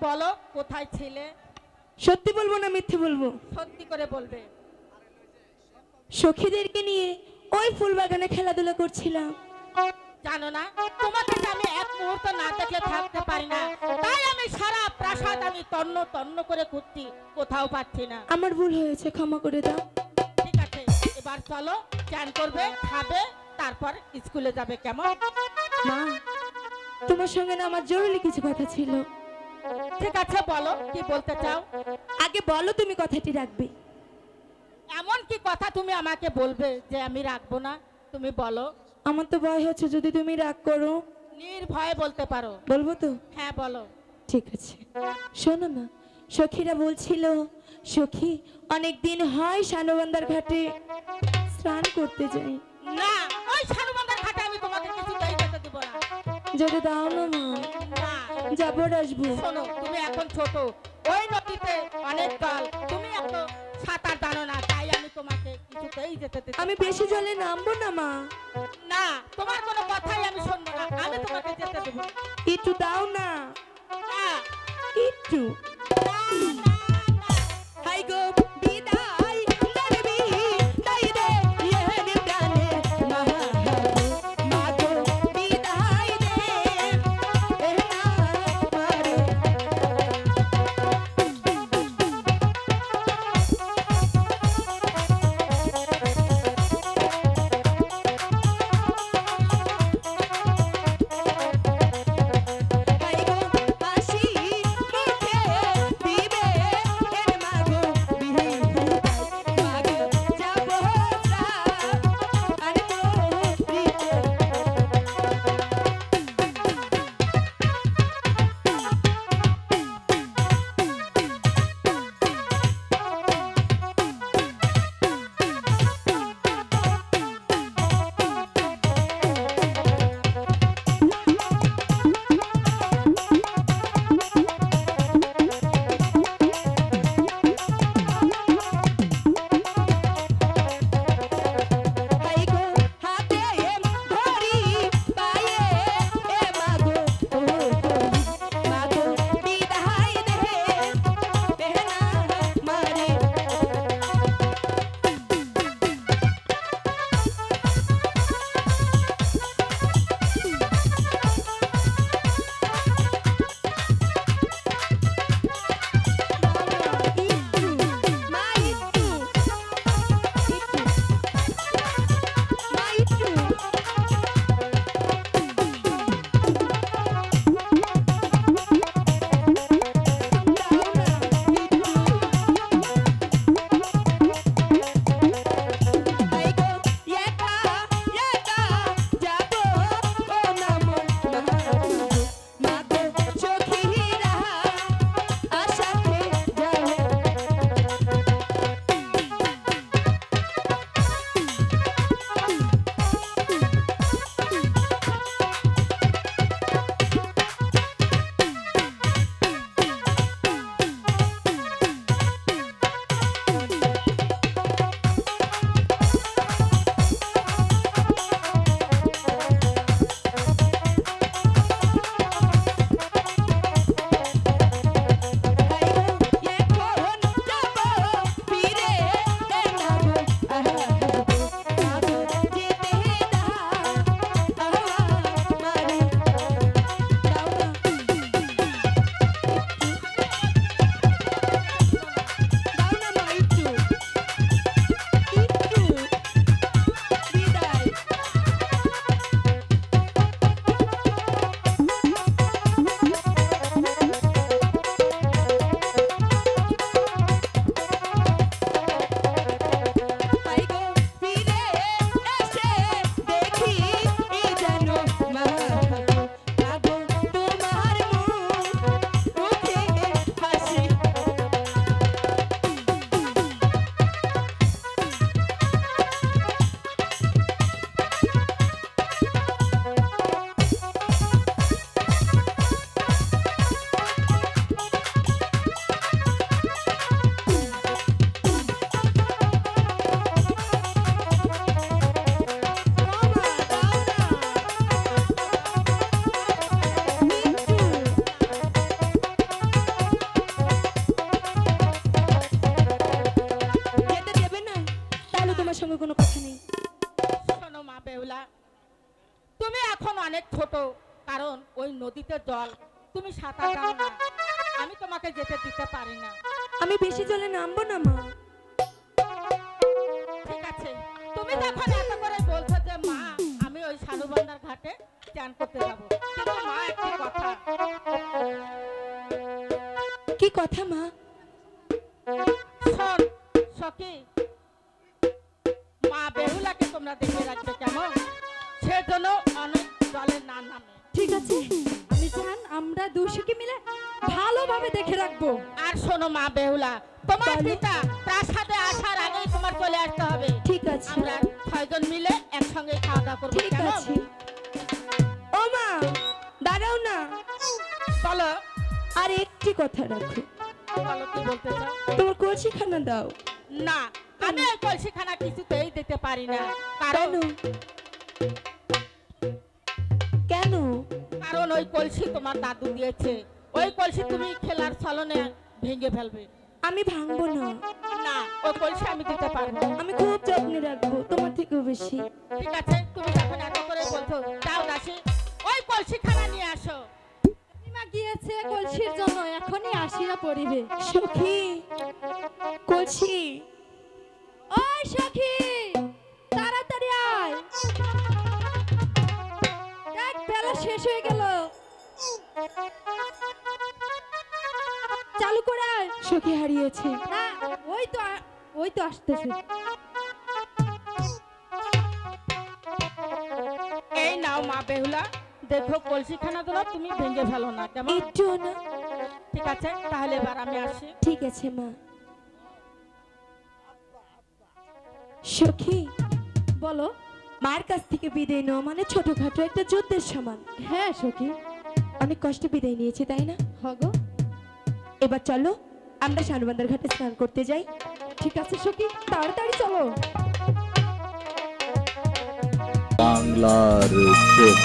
বলো কোথায় ছিলে? সত্যি বলবো না মিথ্যে বলবো? সত্যি করে বলবে। সখীদেরকে নিয়ে ওই ফুল বাগানে খেলাধুলা করছিলাম। জানো না তোমাকে যে আমি এক মুহূর্ত না দেখলে থাকতে পারি না, তাই আমি সারা প্রাসাদ আমি তন্ন তন্ন করে খুঁজছি, কোথাও পাচ্ছি না। আমার ভুল হয়েছে, ক্ষমা করে দাও। ঠিক আছে, এবার চলো, চান করবে, খাবে, তারপর স্কুলে যাবে। কেমন? মা, তোমার সঙ্গে না আমার জরুরি কিছু কথা ছিল। ঠিক আছে, বলো কি বলতে চাও। আগে বলো তুমি কথাটি রাখবে। এমন কি কথা তুমি আমাকে বলবে যে আমি রাখবো না? তুমি বলো। আমার তো ভয় হচ্ছে যদি তুমি রাগ করো। নির্ভয়ে বলতে পারো। বলবো তো? হ্যাঁ বলো। ঠিক আছে, শোনো না, সখীরা বলছিল সখী অনেক দিন হয় সানুবান্দার ঘাটে স্নান করতে যাই। না, ওই সানুবান্দার ঘাটে আমি তোমাকে কিছুতেই যেতে দেব না। যেতে দাও না মা, না, যাবো আসবো। শোনো, তুমি এখন ছোট, ওই নদীতে অনেক জল, তুমি এত সাঁতার জানো না, তাই আমি তোমাকে কিছুতেই যেতে দেব আমি বেশি জলে নামবো না মা। না। তোমার কোনো কথাই আমি শুনবো না, আমি তোমাকে যেতে দেব না। একটু দাও না, না, একটু। না, না, না। হাই গো বিদায় করবি তাই দে ইহেন প্রাণে মা গো বিদায় দে এ না পারে। হাই গো হাসি মুখে কারণ ওই নদীতে জল, তুমি সাঁতার জানো না, আমি তোমাকে যেতে দিতে পারি না। আমি বেশি জলে নামবো না মা। ঠিক আছে, তুমি যখন এত করে বলছো যে মা আমি ওই সানুবান্ধার ঘাটে চান করতে যাব, কিন্তু মা একটি কথা। কি কথা মা? শোন সখী, মা বেহুলাকে তোমরা দেখে রাখবে কেমন, সেজন্য অনেক জলে না নামে। ঠিক আছে, আমি জান আমরা দুশোকে মিলে ভালোভাবে দেখে রাখবো। আর শোনো মা বেহুলা, তোমার বলো। পিতা প্রাসাদে আসার আগেই তোমার চলে আসতে হবে। ঠিক আছে, আমরা 6 জন মিলে একসঙ্গে খাওয়া দাওয়া করবো, ঠিক কেমন? আছে। ও মা দাঁড়াও না, বলো আর একটি কথা রাখো। বলো কি বলতে চাও? তোমার কলসিখানা দাও। না, আমি ওই কলসিখানা কিছুতেই দিতে পারি না। কারণ কেন? কারণ ওই কলসি তোমার দাদু দিয়েছে, ওই কলসি তুমি খেলার ছলনে ভেঙে ফেলবে। আমি ভাঙবো না। না, ওই কলসি আমি দিতে পারবো না। আমি খুব যত্নে রাখবো, তোমার থেকেও বেশি। ঠিক আছে, তুমি যখন এত করে বলছো, যাও দাসী ওই কলসিখানা নিয়ে আসো। মা গিয়েছে কলসির জন্য, এখনই আসিয়া পড়িবে। সখী, কলসি। ওই সখী, তাড়াতাড়ি আয়, দেখ বেলা শেষ হয়ে গেল, চালু করে আয়। সখী হারিয়েছে। না, ওই তো আসতেছে। এই নাও মা বেহুলা, দেখো কলসিখানা গুলো তুমি ভেঙে ফেলো না, কেমন? একটু না। ঠিক আছে, তাহলে এবার আমি আসি। ঠিক আছে মা। সখী, বলো। মার কাছ থেকে বিদায় নেওয়া মানে ছোটখাটো একটা যুদ্ধের সমান। হ্যাঁ সখী, অনেক কষ্টে বিদায় নিয়েছি, তাই না? হগো। এবার চলো আমরা সানুবান্ধার ঘাটে স্নান করতে যাই। ঠিক আছে সখী, তাড়াতাড়ি চলো। বাংলার চোখ।